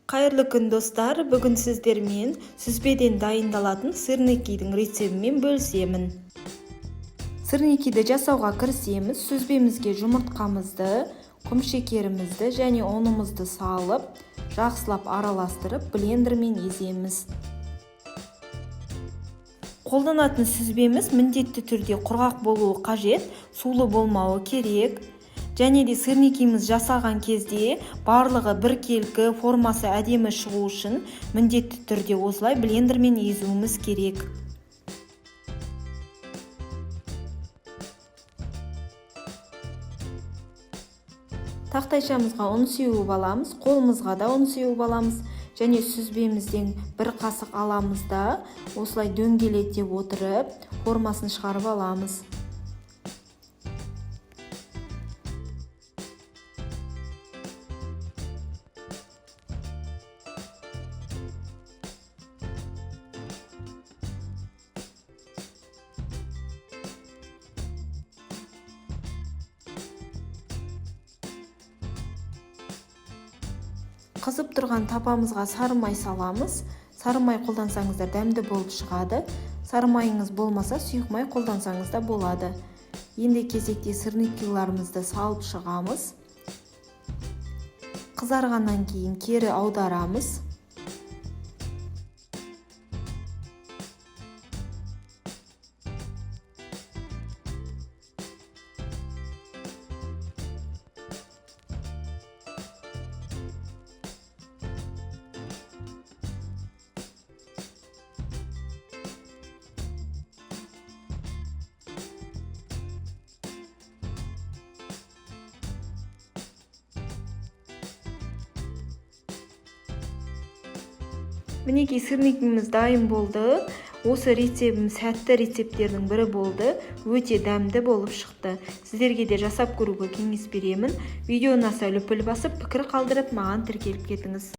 Қайырлы күн достар, бүгін сіздермен сүзбеден дайындалатын сырникидің рецебімен бөлісемін. Сырникиді жасауға кірісеміз. Сүзбемізге жұмыртқамызды, құмшекерімізді және ұнымызды салып, жақсылап араластырып, блендермен еземіз. Қолданатын сүзбеміз міндетті түрде құрғақ болуы қажет, сулы болмауы керек. Және де сырникиміз жасаған кезде барлығы біркелкі, формасы әдемі шығу үшін міндетті түрде осылай блендермен езуіміз керек. Тақтайшамызға ұн сеуіп аламыз, қолымызға да ұн сеуіп аламыз. Және сүзбемізден бір қасық аламыз да осылай дөңгелете отырып формасын шығарып аламыз. Қызып тұрған тапамызға сары май саламыз. Сары май қолдансаңыздар дәмді болып шығады. Сары майыңыз болмаса сұйық май қолдансаңыз да болады. Енді кезекте сырникиларымызды салып шығамыз. Қызарғаннан кейін кері аударамыз. Мінекей сырникіміз дайын болды. Осы рецебім сәтті рецептердің бірі болды. Өте дәмді болып шықты. Сіздерге де жасап көруге кеңес беремін. Видеоны аса лүпіл басып, пікір қалдырып, маған тіркеліп кетіңіз.